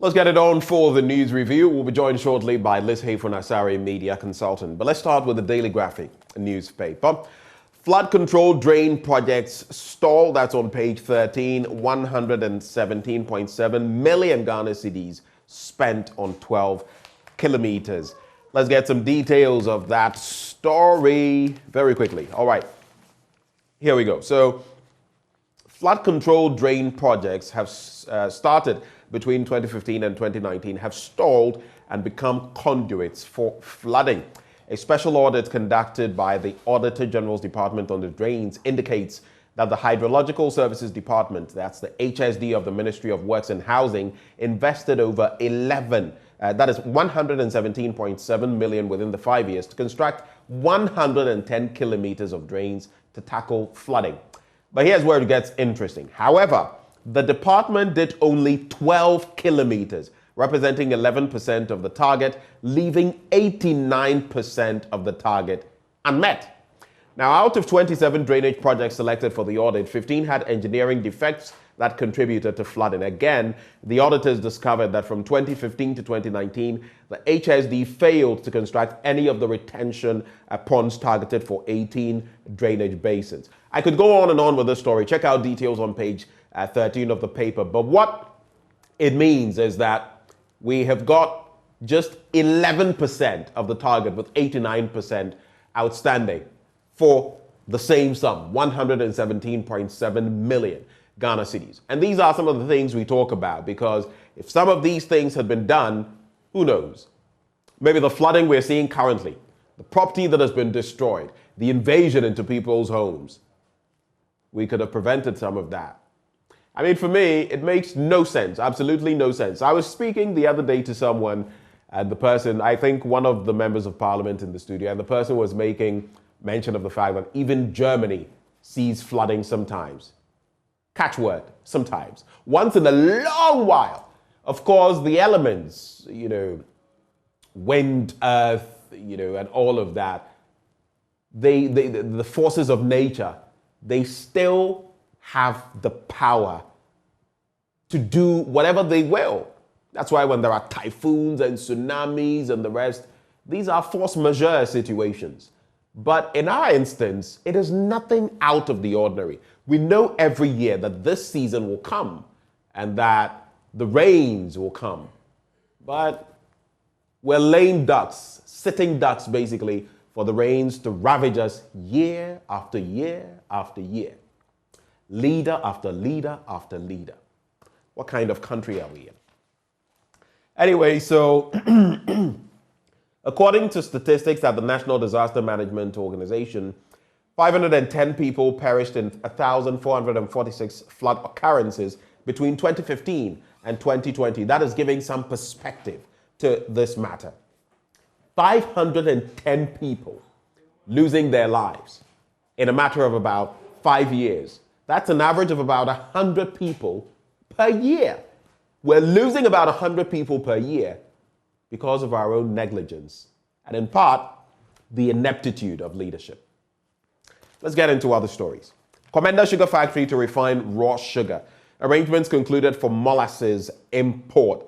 Let's get it on for the news review. We'll be joined shortly by Liz Hayfon-Asari, media consultant. But let's start with the Daily Graphic newspaper. Flood control drain projects stall. That's on page 13. 117.7 million Ghana cedis spent on 12 kilometers. Let's get some details of that story very quickly. All right, here we go. So, flood control drain projects have started between 2015 and 2019, have stalled and become conduits for flooding. A special audit conducted by the Auditor General's Department on the Drains indicates that the Hydrological Services Department, that's the HSD of the Ministry of Works and Housing, invested over 117.7 million within the 5 years to construct 110 kilometers of drains to tackle flooding. But here's where it gets interesting. However, the department did only 12 kilometers, representing 11% of the target, leaving 89% of the target unmet. Now, out of 27 drainage projects selected for the audit, 15 had engineering defects that contributed to flooding. Again, the auditors discovered that from 2015 to 2019, the HSD failed to construct any of the retention ponds targeted for 18 drainage basins. I could go on and on with this story. Check out details on page 13 of the paper. But what it means is that we have got just 11% of the target with 89% outstanding for the same sum, 117.7 million Ghana cedis. And these are some of the things we talk about, because if some of these things had been done, who knows? Maybe the flooding we're seeing currently, the property that has been destroyed, the invasion into people's homes, we could have prevented some of that. I mean, for me, it makes no sense, absolutely no sense. I was speaking the other day to someone, and the person, I think one of the members of parliament in the studio, and the person was making mention of the fact that even Germany sees flooding sometimes. Catchword, sometimes. Once in a long while. Of course, the elements, wind, earth, and all of that, the forces of nature, they still have the power to do whatever they will. That's why when there are typhoons and tsunamis and the rest, these are force majeure situations. But in our instance, it is nothing out of the ordinary. We know every year that this season will come and that the rains will come. But we're lame ducks, sitting ducks basically, for the rains to ravage us year after year after year. Leader after leader after leader. What kind of country are we in? Anyway, so according to statistics at the National Disaster Management Organization, 510 people perished in 1,446 flood occurrences between 2015 and 2020. That is giving some perspective to this matter. 510 people losing their lives in a matter of about 5 years. That's an average of about 100 people per year. We're losing about 100 people per year because of our own negligence, and in part, the ineptitude of leadership. Let's get into other stories. Komenda Sugar Factory to refine raw sugar. Arrangements concluded for molasses import.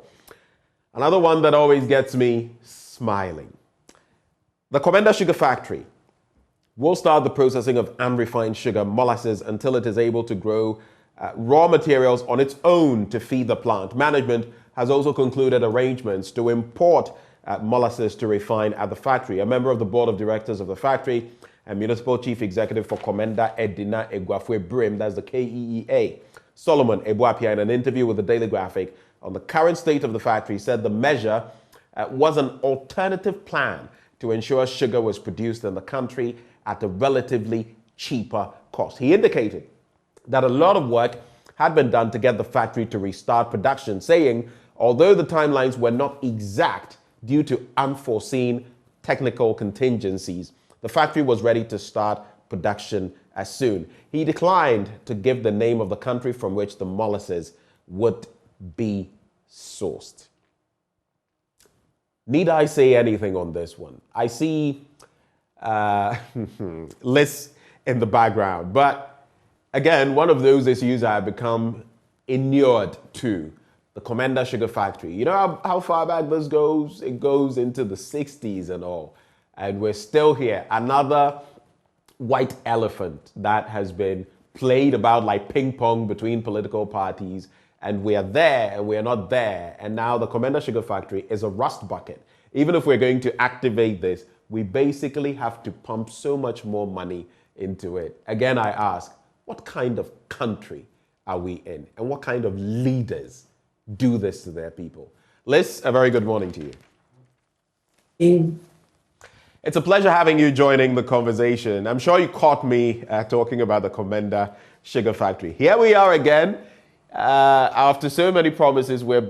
Another one that always gets me smiling. The Komenda Sugar Factory will start the processing of unrefined sugar, molasses, until it is able to grow raw materials on its own to feed the plant. Management has also concluded arrangements to import molasses to refine at the factory. A member of the board of directors of the factory and municipal chief executive for Commenda, Edina Eguafwe Brim, that's the KEEA, Solomon Ebuapia, in an interview with the Daily Graphic on the current state of the factory, said the measure was an alternative plan to ensure sugar was produced in the country at a relatively cheaper cost. He indicated that a lot of work had been done to get the factory to restart production, saying although the timelines were not exact due to unforeseen technical contingencies, the factory was ready to start production as soon. He declined to give the name of the country from which the molasses would be sourced. Need I say anything on this one? I see lists in the background, but again, one of those issues I have become inured to the Komenda Sugar Factory. You know how far back this goes? It goes into the 60s and all. And we're still here. Another white elephant that has been played about like ping pong between political parties. And we are there and we are not there. And now the Komenda Sugar Factory is a rust bucket. Even if we're going to activate this, we basically have to pump so much more money into it. Again, I ask, what kind of country are we in? And what kind of leaders do this to their people? Liz, a very good morning to you. It's a pleasure having you joining the conversation. I'm sure you caught me talking about the Komenda Sugar Factory. Here we are again. After so many promises, we're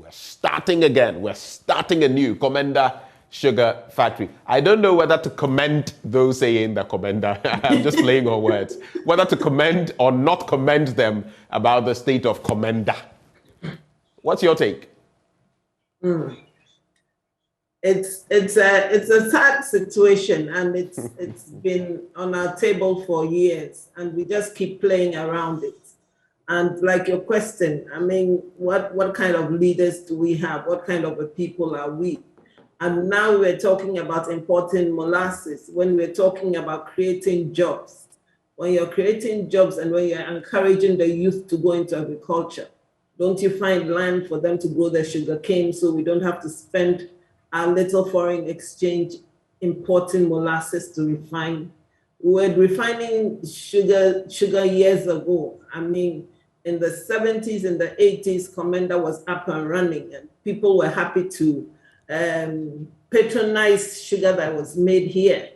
starting again. We're starting anew. Komenda Sugar Factory. I don't know whether to commend those saying the Commenda. I'm just playing on words. Whether to commend or not commend them about the state of Commenda. What's your take? It's a sad situation, and it's been on our table for years, and we just keep playing around it. And like your question, I mean, what kind of leaders do we have? What kind of a people are we? And now we're talking about importing molasses, when we're talking about creating jobs. When you're creating jobs and when you're encouraging the youth to go into agriculture, don't you find land for them to grow their sugar cane so we don't have to spend our little foreign exchange importing molasses to refine? We were refining sugar years ago. I mean, in the 70s and the 80s, Commenda was up and running, and people were happy to patronize sugar that was made here.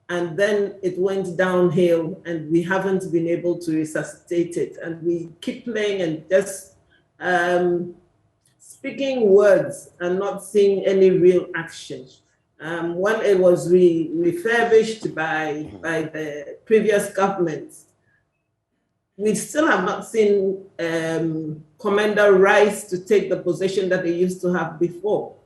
And then it went downhill, and we haven't been able to resuscitate it. And we keep playing and just speaking words and not seeing any real action. When it was refurbished by the previous governments, we still have not seen Commenda rise to take the position that they used to have before.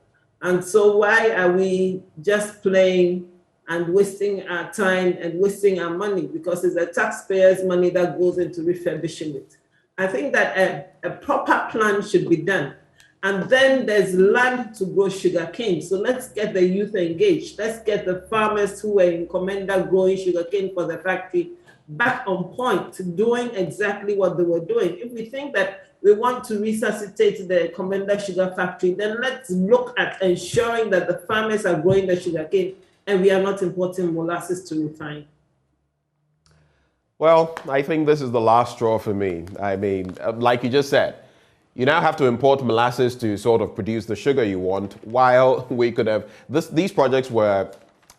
And so why are we just playing and wasting our time and wasting our money? Because it's the taxpayers' money that goes into refurbishing it. I think that a proper plan should be done. And then there's land to grow sugarcane. So let's get the youth engaged. Let's get the farmers who were in Commenda growing sugarcane for the factory back on point, doing exactly what they were doing. If we think that we want to resuscitate the Komenda Sugar Factory, then let's look at ensuring that the farmers are growing the sugarcane and we are not importing molasses to refine. Well, I think this is the last straw for me. I mean, like you just said, you now have to import molasses to sort of produce the sugar you want, while we could have, these projects were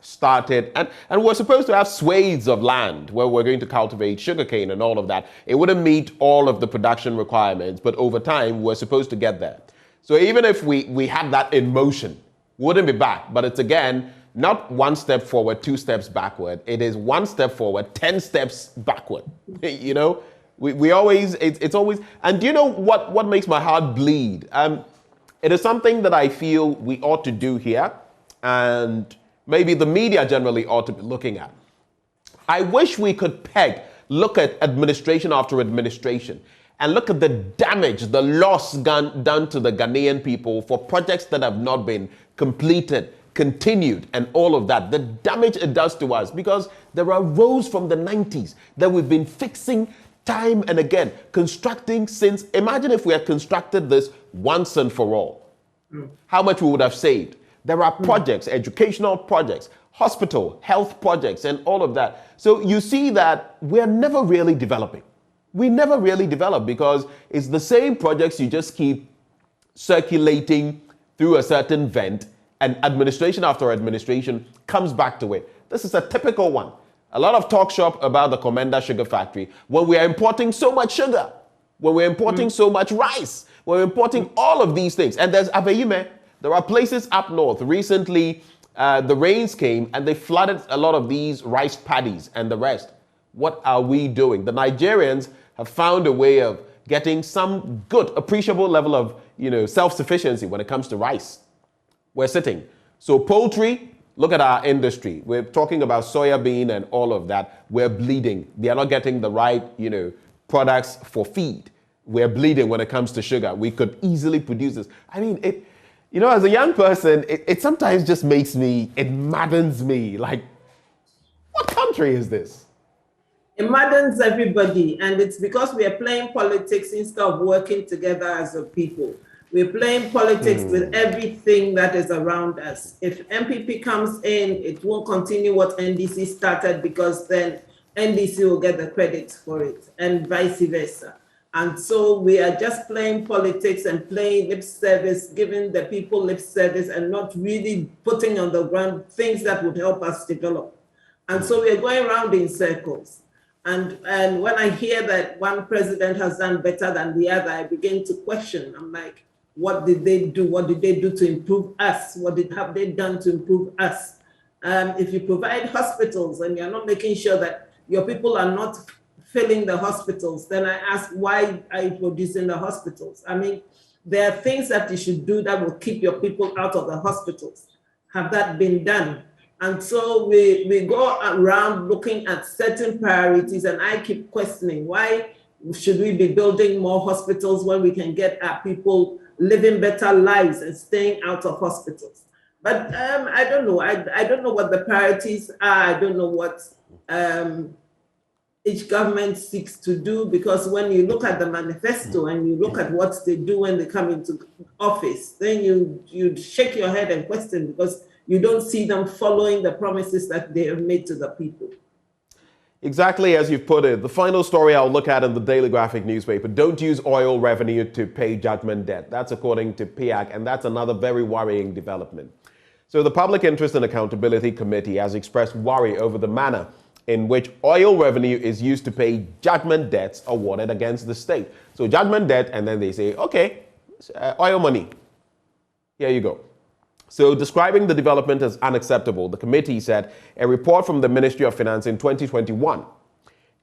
started, and we're supposed to have swathes of land where we're going to cultivate sugarcane and all of that. It wouldn't meet all of the production requirements, but over time, we're supposed to get there. So even if we had that in motion, we wouldn't be back. But it's, again, not one step forward, 2 steps backward. It is 1 step forward, 10 steps backward. You know, we always, it's always, and do you know what makes my heart bleed? It is something that I feel we ought to do here, and maybe the media generally ought to be looking at. I wish we could look at administration after administration and look at the damage, the loss done to the Ghanaian people for projects that have not been completed, continued, and all of that. The damage it does to us, because there are roads from the 90s that we've been fixing time and again, constructing since. Imagine if we had constructed this once and for all, how much we would have saved. There are projects, educational projects, hospital, health projects, and all of that. So you see that we're never really developing. We never really develop because it's the same projects you just keep circulating through a certain vent, and administration after administration comes back to it. This is a typical one. A lot of talk shop about the Komenda Sugar Factory when we are importing so much sugar, when we're importing so much rice, when we're importing all of these things. And there's Abeyime. There are places up north. Recently, the rains came and they flooded a lot of these rice paddies and the rest. What are we doing? The Nigerians have found a way of getting some good, appreciable level of, self-sufficiency when it comes to rice. We're sitting. So poultry, look at our industry. We're talking about soya bean and all of that. We're bleeding. They are not getting the right, products for feed. we're bleeding when it comes to sugar. We could easily produce this. I mean, as a young person, it sometimes just it maddens me. Like, what country is this? It maddens everybody, and it's because we are playing politics instead of working together as a people. We're playing politics with everything that is around us. If MPP comes in, it won't continue what NDC started, because then NDC will get the credit for it, and vice versa. And so we are just playing politics and playing lip service, giving the people lip service, and not really putting on the ground things that would help us develop. And so we're going around in circles. And when I hear that one president has done better than the other, I begin to question. I'm like, what did they do? What did they do to improve us? What have they done to improve us? If you provide hospitals and you're not making sure that your people are not filling the hospitals, then I ask, why are you producing the hospitals? I mean, there are things that you should do that will keep your people out of the hospitals. Have that been done? And so we go around looking at certain priorities, and I keep questioning, why should we be building more hospitals when we can get our people living better lives and staying out of hospitals? But I don't know. I don't know what the priorities are. I don't know what each government seeks to do, because when you look at the manifesto and you look at what they do when they come into office, then you shake your head and question, because you don't see them following the promises that they have made to the people. Exactly as you've put it. The final story I'll look at in the Daily Graphic newspaper: don't use oil revenue to pay judgment debt. That's according to PIAC, and that's another very worrying development. So the Public Interest and Accountability Committee has expressed worry over the manner in which oil revenue is used to pay judgment debts awarded against the state. So judgment debt, and then they say, okay, oil money, here you go. So describing the development as unacceptable, the committee said a report from the Ministry of Finance in 2021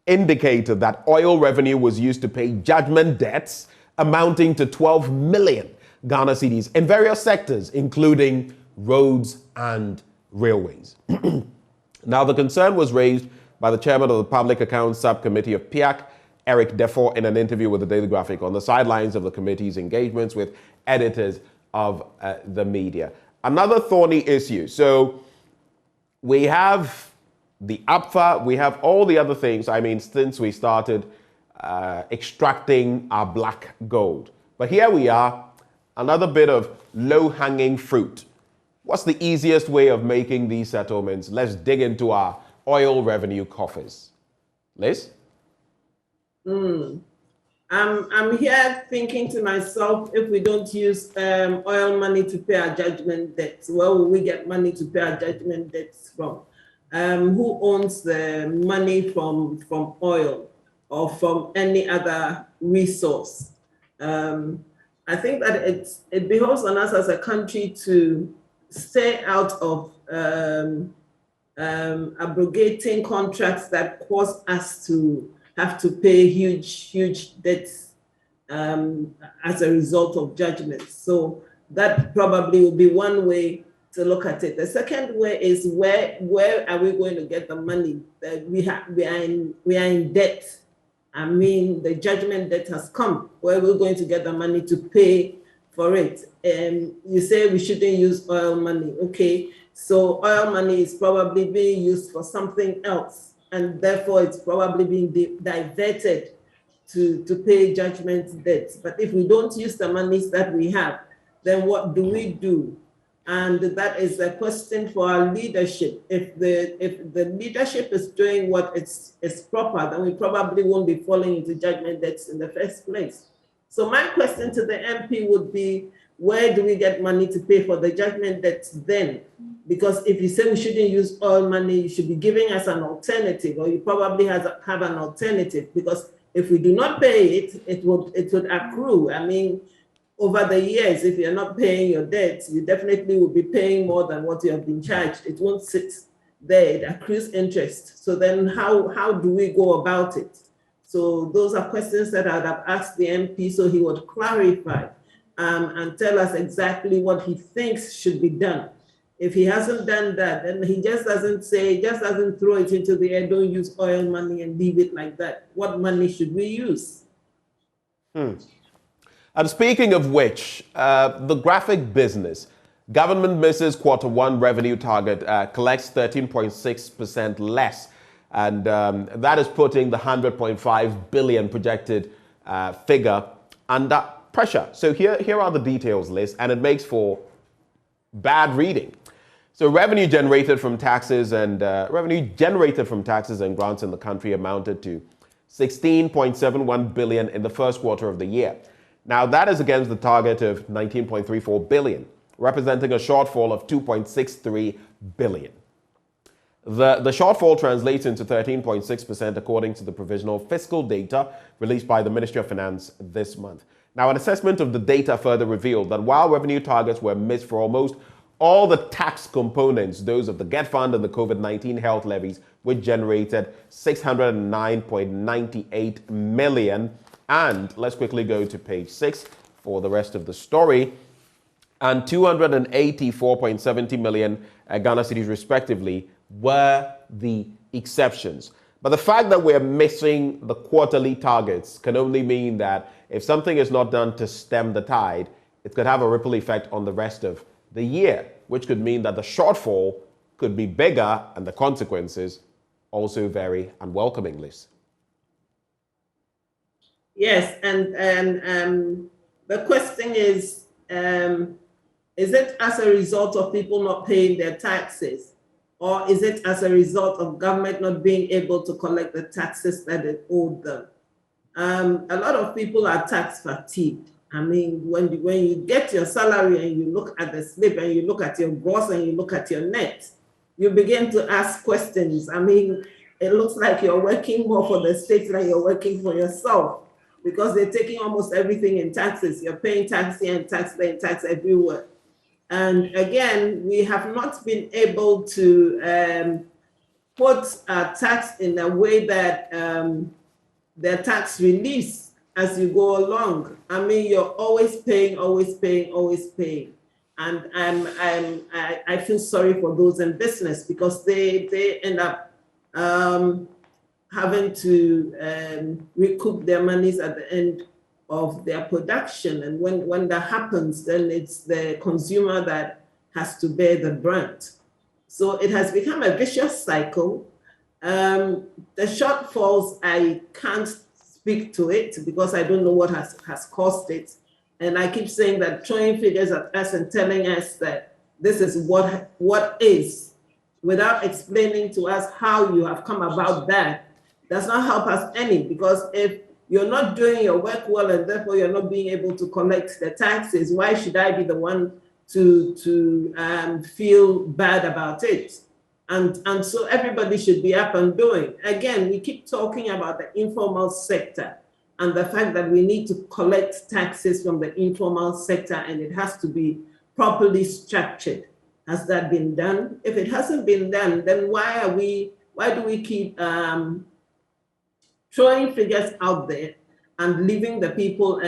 indicated that oil revenue was used to pay judgment debts amounting to 12 million Ghana cedis in various sectors, including roads and railways. Now, the concern was raised by the chairman of the Public Accounts Subcommittee of PIAC, Eric Defo, in an interview with the Daily Graphic on the sidelines of the committee's engagements with editors of the media. Another thorny issue. So we have the APFA, we have all the other things, I mean, since we started extracting our black gold. But here we are, another bit of low-hanging fruit. What's the easiest way of making these settlements? Let's dig into our oil revenue coffers. Liz? I'm here thinking to myself, if we don't use oil money to pay our judgment debts, where will we get money to pay our judgment debts from? Who owns the money from oil or from any other resource? I think that it behoves on us as a country to stay out of abrogating contracts that cause us to have to pay huge debts as a result of judgments. So that probably will be one way to look at it. The second way is where are we going to get the money? We are in debt. I mean, the judgment debt has come. Where we're going to get the money to pay for it? You say we shouldn't use oil money. Okay, so oil money is probably being used for something else, and therefore it's probably being diverted to pay judgment debts. But if we don't use the monies that we have, then what do we do? And that is a question for our leadership. If the leadership is doing what is proper, then we probably won't be falling into judgment debts in the first place. So my question to the MP would be, where do we get money to pay for the judgment debts then? Because if you say we shouldn't use oil money, you should be giving us an alternative, or you probably have an alternative, because if we do not pay it, it would accrue. I mean, over the years, if you're not paying your debts, you definitely will be paying more than what you have been charged. It won't sit there, it accrues interest. So then how do we go about it? So those are questions that I'd have asked the MP so he would clarify and tell us exactly what he thinks should be done. If he hasn't done that, then he just doesn't throw it into the air, don't use oil money and leave it like that. What money should we use? And speaking of which, the graphic business, government misses Q1 revenue target, collects 13.6% less. And that is putting the 100.5 billion projected figure under pressure. So here are the details, Liz, and it makes for bad reading. So revenue generated from taxes and grants in the country amounted to 16.71 billion in the first quarter of the year. Now that is against the target of 19.34 billion, representing a shortfall of 2.63 billion. The shortfall translates into 13.6% according to the provisional fiscal data released by the Ministry of Finance this month. Now, an assessment of the data further revealed that while revenue targets were missed for almost all the tax components, those of the GET Fund and the COVID-19 health levies, which generated 609.98 million. And let's quickly go to page 6 for the rest of the story. And 284.70 million Ghana cedis respectively were the exceptions. But the fact that we're missing the quarterly targets can only mean that if something is not done to stem the tide, it could have a ripple effect on the rest of the year, which could mean that the shortfall could be bigger and the consequences also very unwelcoming, Liz. Yes, and the question is it as a result of people not paying their taxes? Or is it as a result of government not being able to collect the taxes that it owed them? A lot of people are tax fatigued. I mean, when you get your salary and you look at the slip and you look at your gross and you look at your net, you begin to ask questions. I mean, it looks like you're working more for the state than you're working for yourself because they're taking almost everything in taxes. You're paying tax here and tax there and tax everywhere. And again, we have not been able to put tax in a way that the tax release as you go along. I mean, you're always paying, always paying, always paying. And I feel sorry for those in business because they end up having to recoup their monies at the end of their production. And when that happens, then it's the consumer that has to bear the brunt. So it has become a vicious cycle. The shortfalls, I can't speak to it because I don't know what has caused it. And I keep saying that throwing figures at us and telling us that this is what is, without explaining to us how you have come about that, does not help us any, because if you're not doing your work well and therefore you're not being able to collect the taxes, why should I be the one to feel bad about it? And so everybody should be up and doing. Again, we keep talking about the informal sector and the fact that we need to collect taxes from the informal sector and it has to be properly structured. Has that been done? If it hasn't been done, then why do we keep throwing figures out there and leaving the people?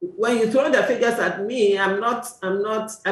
When you throw the figures at me, I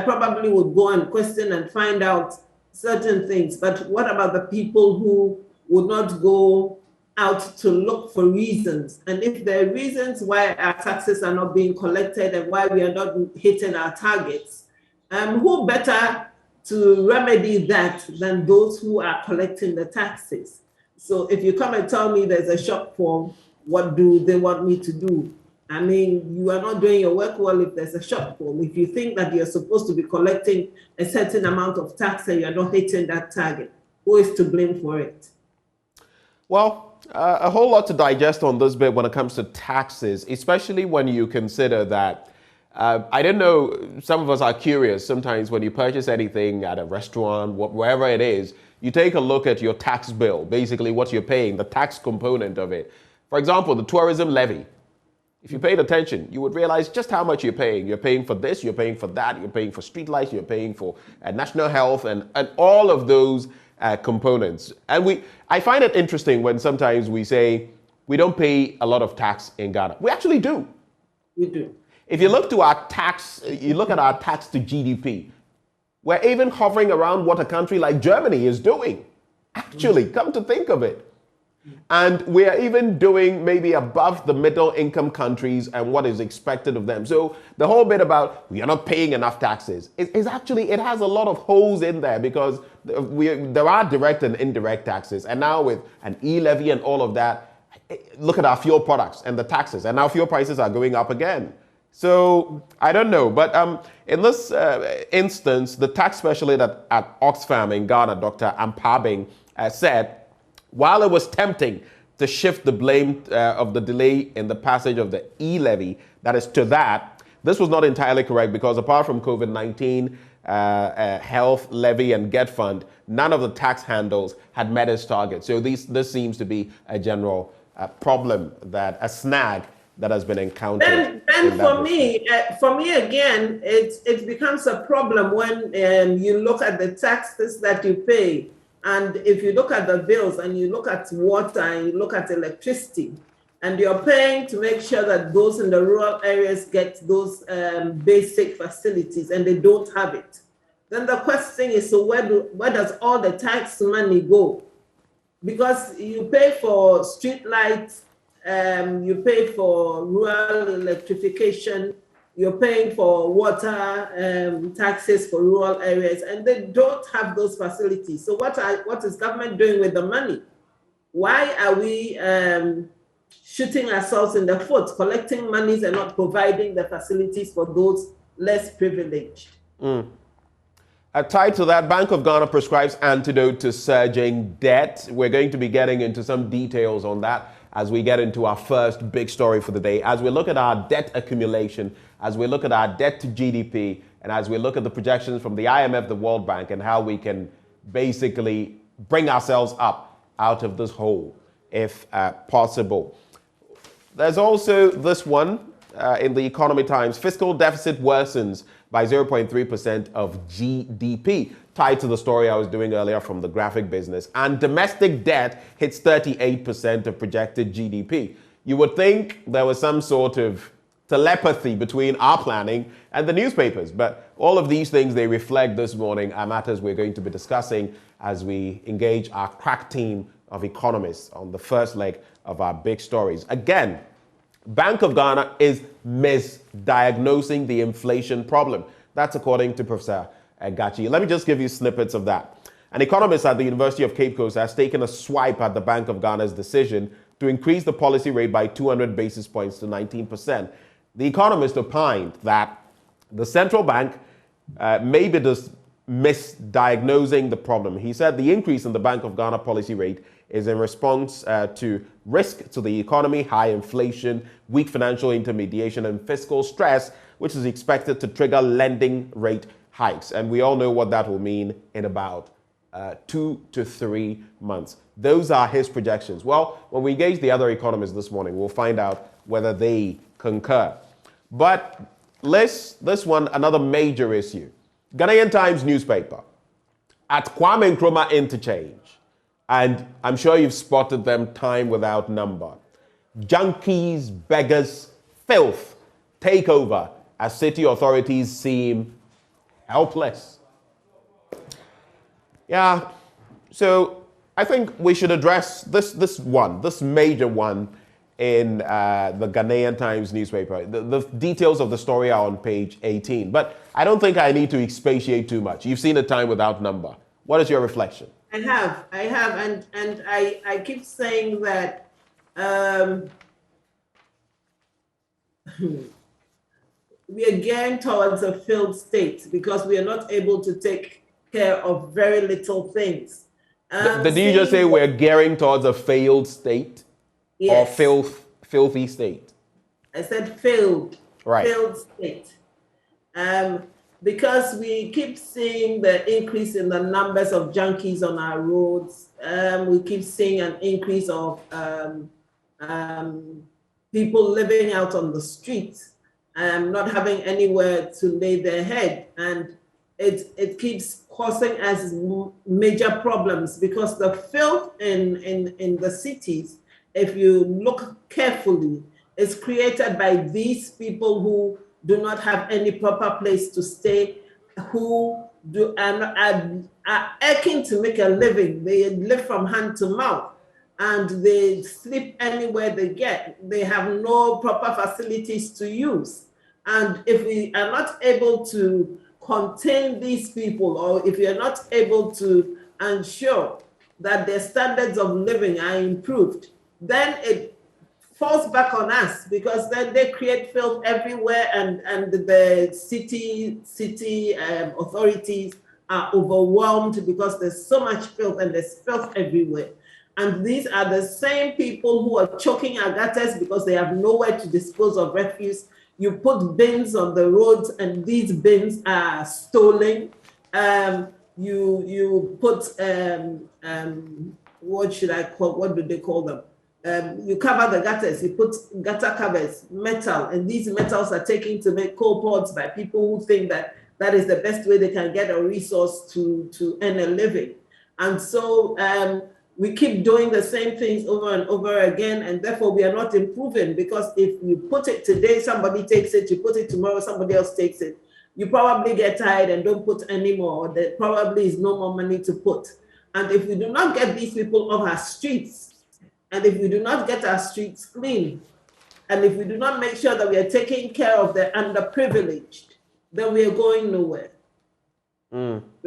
probably would go and question and find out certain things. But what about the people who would not go out to look for reasons? And if there are reasons why our taxes are not being collected and why we are not hitting our targets, who better to remedy that than those who are collecting the taxes? So if you come and tell me there's a shortfall, what do they want me to do? I mean, you are not doing your work well if there's a shortfall. If you think that you're supposed to be collecting a certain amount of tax and you're not hitting that target, who is to blame for it? Well, a whole lot to digest on this bit when it comes to taxes, especially when you consider that, I don't know, some of us are curious sometimes when you purchase anything at a restaurant, wherever it is, you take a look at your tax bill, basically what you're paying, the tax component of it. For example, the tourism levy. If you paid attention, you would realize just how much you're paying. You're paying for this, you're paying for that, you're paying for streetlights, you're paying for national health and all of those components. And I find it interesting when sometimes we say we don't pay a lot of tax in Ghana. We actually do. We do. If you look to our tax, you look at our tax to GDP, we're even hovering around what a country like Germany is doing. Actually, come to think of it. And we are even doing maybe above the middle income countries and what is expected of them. So the whole bit about we are not paying enough taxes is actually, it has a lot of holes in there because there are direct and indirect taxes. And now with an e-levy and all of that, look at our fuel products and the taxes. And now fuel prices are going up again. So I don't know. But in this instance, the tax specialist at Oxfam in Ghana, Dr. Ampabing, said, while it was tempting to shift the blame of the delay in the passage of the e-levy, that is to that, this was not entirely correct because apart from COVID-19, health, levy, and get fund, none of the tax handles had met its target. So this seems to be a general problem, a snag that has been encountered. Then for me again, it becomes a problem when you look at the taxes that you pay. And if you look at the bills and you look at water and you look at electricity, and you're paying to make sure that those in the rural areas get those basic facilities and they don't have it, then the question is, so where does all the tax money go? Because you pay for street lights, you pay for rural electrification, you're paying for water taxes for rural areas, and they don't have those facilities. So what is government doing with the money? Why are we shooting ourselves in the foot, collecting monies and not providing the facilities for those less privileged? Tied to that, Bank of Ghana prescribes antidote to surging debt. We're going to be getting into some details on that as we get into our first big story for the day, as we look at our debt accumulation, as we look at our debt to GDP, and as we look at the projections from the IMF, the World Bank, and how we can basically bring ourselves up out of this hole, if possible. There's also this one in the Economy Times: fiscal deficit worsens by 0.3% of GDP, tied to the story I was doing earlier from the graphic business. And domestic debt hits 38% of projected GDP. You would think there was some sort of telepathy between our planning and the newspapers, but all of these things they reflect this morning are matters we're going to be discussing as we engage our crack team of economists on the first leg of our big stories. Again, Bank of Ghana is misdiagnosing the inflation problem. That's according to Professor Gachi. Let me just give you snippets of that. An economist at the University of Cape Coast has taken a swipe at the Bank of Ghana's decision to increase the policy rate by 200 basis points to 19%. The economist opined that the central bank may be just misdiagnosing the problem. He said the increase in the Bank of Ghana policy rate is in response to risk to the economy, high inflation, weak financial intermediation, and fiscal stress, which is expected to trigger lending rate hikes. And we all know what that will mean in about 2 to 3 months. Those are his projections. Well, when we engage the other economists this morning, we'll find out whether they concur. But this one, another major issue. Ghanaian Times newspaper at Kwame Nkrumah interchange. And I'm sure you've spotted them time without number. Junkies, beggars, filth take over as city authorities seem helpless. Yeah, so I think we should address this major one in the Ghanaian Times newspaper. The details of the story are on page 18, but I don't think I need to expatiate too much. You've seen a time without number. What is your reflection? I have, and I keep saying that we are gearing towards a failed state because we are not able to take care of very little things. Did you just say we're gearing towards a failed state? Yes. Or filthy state? I said failed. Right. Failed state. Because we keep seeing the increase in the numbers of junkies on our roads. We keep seeing an increase of people living out on the streets, not having anywhere to lay their head. And it keeps causing us major problems because the filth in the cities, if you look carefully, is created by these people who do not have any proper place to stay, who are aching to make a living. They live from hand to mouth. and they sleep anywhere they get. They have no proper facilities to use. And if we are not able to contain these people, or if we are not able to ensure that their standards of living are improved, then it falls back on us, because then they create filth everywhere, and the city authorities are overwhelmed because there's so much filth, and there's filth everywhere. And these are the same people who are choking our gutters because they have nowhere to dispose of refuse. You put bins on the roads, and these bins are stolen. You put what should I call? What do they call them? You cover the gutters. You put gutter covers, metal, and these metals are taken to make coal pots by people who think that that is the best way they can get a resource to earn a living. And so we keep doing the same things over and over again, and therefore we are not improving, because if you put it today, somebody takes it, you put it tomorrow, somebody else takes it. You probably get tired and don't put any more, or there probably is no more money to put. And if we do not get these people off our streets, and if we do not get our streets clean, and if we do not make sure that we are taking care of the underprivileged, then we are going nowhere. We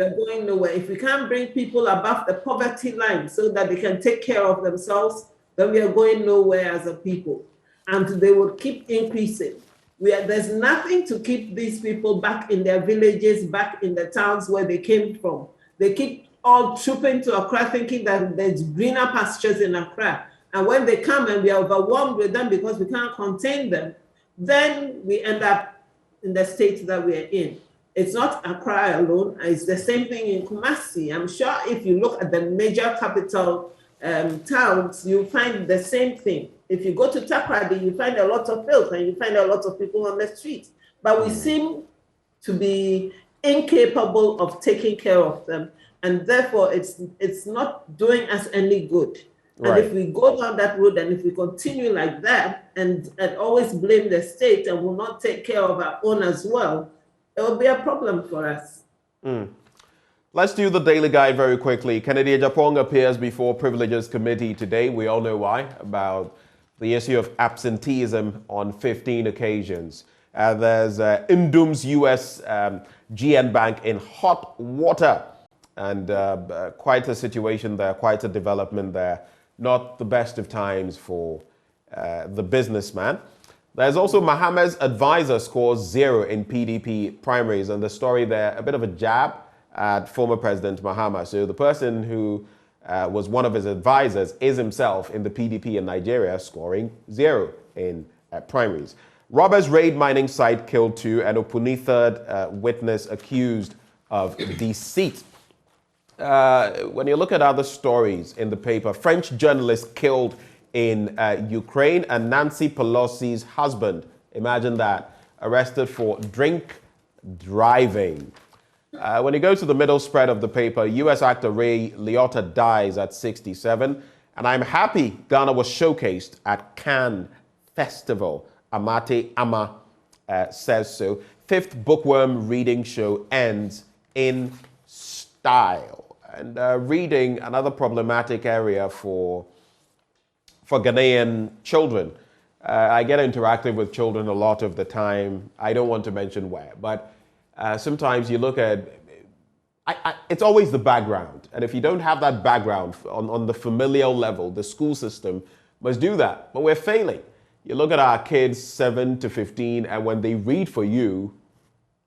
are going nowhere. If we can't bring people above the poverty line so that they can take care of themselves, then we are going nowhere as a people. And they will keep increasing. There's nothing to keep these people back in their villages, back in the towns where they came from. They keep all trooping to Accra thinking that there's greener pastures in Accra. And when they come and we are overwhelmed with them because we can't contain them, then we end up in the state that we are in. It's not Accra alone. It's the same thing in Kumasi. I'm sure if you look at the major capital towns, you'll find the same thing. If you go to Takoradi, you find a lot of filth and you find a lot of people on the streets. But we seem to be incapable of taking care of them. And therefore, it's not doing us any good. Right. And if we go down that road, and if we continue like that and always blame the state and will not take care of our own as well, it will be a problem for us. Let's do the Daily Guide very quickly. Kennedy Ejapong appears before Privileges Committee today. We all know why, about the issue of absenteeism on 15 occasions. There's Indum's U.S. GN Bank in hot water. And quite a situation there, quite a development there. Not the best of times for the businessman. There's also Mahama's advisor scores 0 in PDP primaries. And the story there, a bit of a jab at former President Mahama. So the person who was one of his advisors is himself in the PDP in Nigeria, scoring 0 in primaries. Robbers raid mining site, killed 2, and Opuni third witness accused of deceit. When you look at other stories in the paper, French journalist killed in Ukraine, and Nancy Pelosi's husband, imagine that, arrested for drink driving. When you go to the middle spread of the paper, U.S. actor Ray Liotta dies at 67, and I'm happy Ghana was showcased at Cannes Festival. Amate Ama says so. 5th bookworm reading show ends in style. And reading, another problematic area for Ghanaian children. I get interactive with children a lot of the time. I don't want to mention where, but sometimes you look at, it's always the background. And if you don't have that background on the familial level, the school system must do that. But we're failing. You look at our kids 7 to 15, and when they read for you,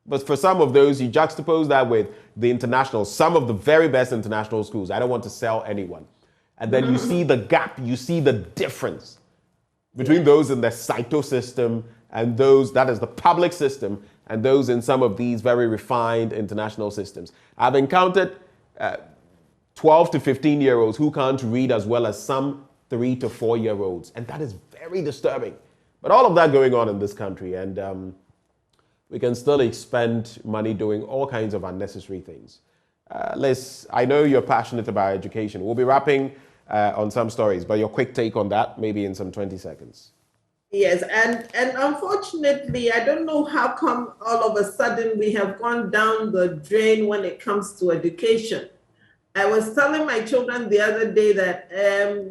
but for some of those, you juxtapose that with the international, some of the very best international schools. I don't want to sell anyone. And then you see the gap, you see the difference between those in the Saito system and those, that is the public system, and those in some of these very refined international systems. I've encountered 12 to 15-year-olds who can't read as well as some 3 to 4-year-olds. And that is very disturbing. But all of that going on in this country, and we can still expend money doing all kinds of unnecessary things. Liz, I know you're passionate about education. We'll be wrapping on some stories, but your quick take on that, maybe in some 20 seconds. Yes, and unfortunately, I don't know how come all of a sudden we have gone down the drain when it comes to education. I was telling my children the other day that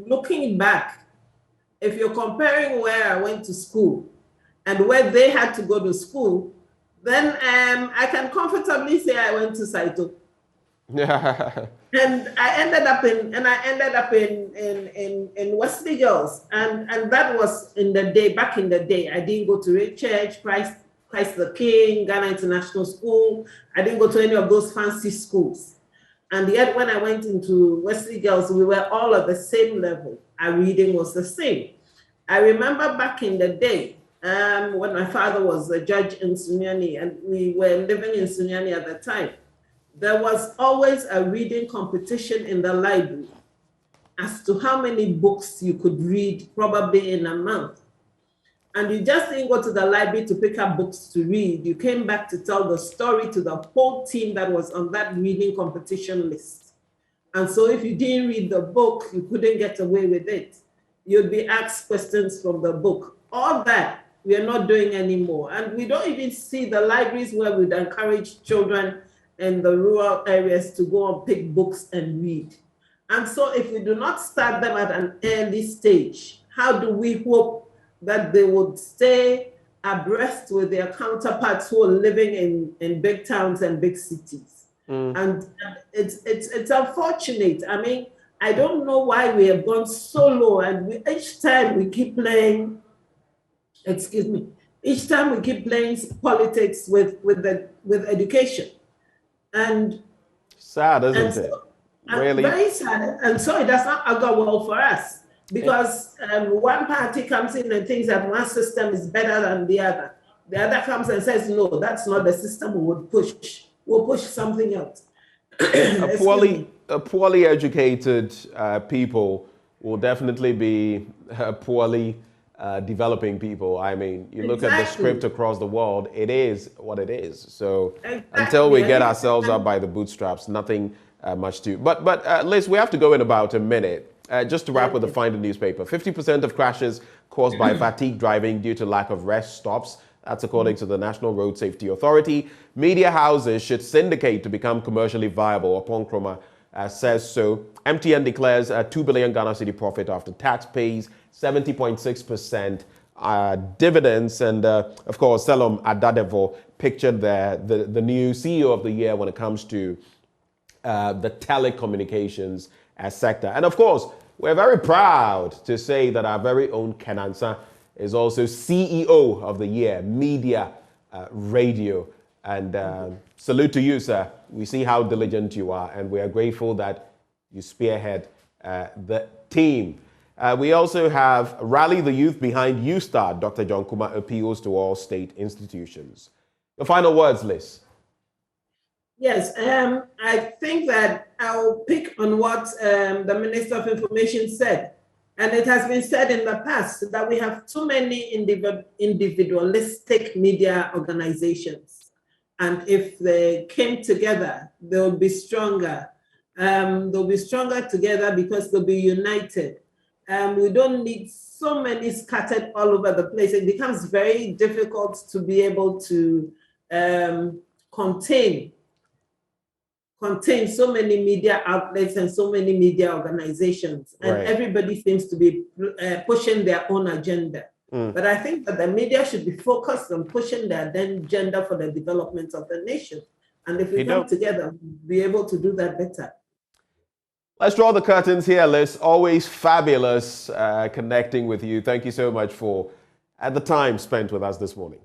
looking back, if you're comparing where I went to school and where they had to go to school, then I can comfortably say I went to Saito. And I ended up in Wesley Girls, and that was back in the day. I didn't go to Red Church, Christ the King, Ghana International School. I didn't go to any of those fancy schools. And yet when I went into Wesley Girls, we were all at the same level. Our reading was the same. I remember back in the day, when my father was a judge in Sunyani, and we were living in Sunyani at the time, there was always a reading competition in the library as to how many books you could read probably in a month. And you just didn't go to the library to pick up books to read. You came back to tell the story to the whole team that was on that reading competition list. And so if you didn't read the book, you couldn't get away with it. You'd be asked questions from the book. All that we are not doing anymore. And we don't even see the libraries where we'd encourage children in the rural areas to go and pick books and read. And so if we do not start them at an early stage, how do we hope that they would stay abreast with their counterparts who are living in big towns and big cities? And it's unfortunate. I mean, I don't know why we have gone so low, and each time we keep playing, each time we keep playing politics with education. And sad, isn't it? Really? Very sad. And so it does not go well for us, because one party comes in and thinks that one system is better than the other. The other comes and says, no, that's not the system we would push. We'll push something else. Poorly educated people will definitely be poorly developing people. I mean, you look at the script across the world, it is what it is. So until we get ourselves up by the bootstraps, nothing much to. But Liz, we have to go in about a minute. Just to wrap with the final newspaper, 50% of crashes caused by fatigue driving due to lack of rest stops. That's according to the National Road Safety Authority. Media houses should syndicate to become commercially viable. Oponkroma says so. MTN declares a 2 billion Ghana cedi profit after tax, pays 70.6% dividends. And of course, Selom Adadevo pictured the new CEO of the year when it comes to the telecommunications sector. And of course, we're very proud to say that our very own Kenansa is also CEO of the year, media, radio. And salute to you, sir. We see how diligent you are, and we are grateful that you spearhead the team. We also have Rally the Youth Behind You Star. Dr. John Kuma appeals to all state institutions. The final words, Liz. Yes, I think that I'll pick on what the Minister of Information said. And it has been said in the past that we have too many individualistic media organizations. And if they came together, they'll be stronger. They'll be stronger together because they'll be united. We don't need so many scattered all over the place. It becomes very difficult to be able to contain so many media outlets and so many media organizations, and everybody seems to be pushing their own agenda. But I think that the media should be focused on pushing their agenda for the development of the nation. And if we come together, we'll be able to do that better. Let's draw the curtains here, Liz. Always fabulous connecting with you. Thank you so much for the time spent with us this morning.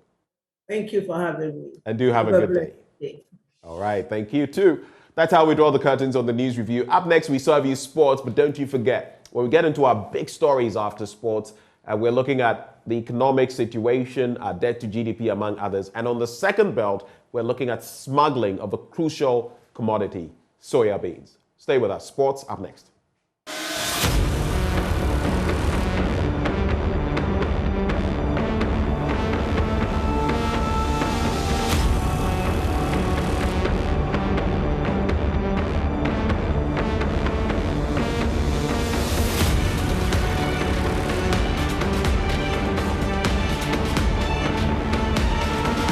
Thank you for having me. And do have a good day. All right, thank you too. That's how we draw the curtains on the news review. Up next, we serve you sports, but don't you forget, when we get into our big stories after sports, we're looking at the economic situation, our debt to GDP, among others. And on the second belt, we're looking at smuggling of a crucial commodity, soya beans. Stay with us. Sports up next.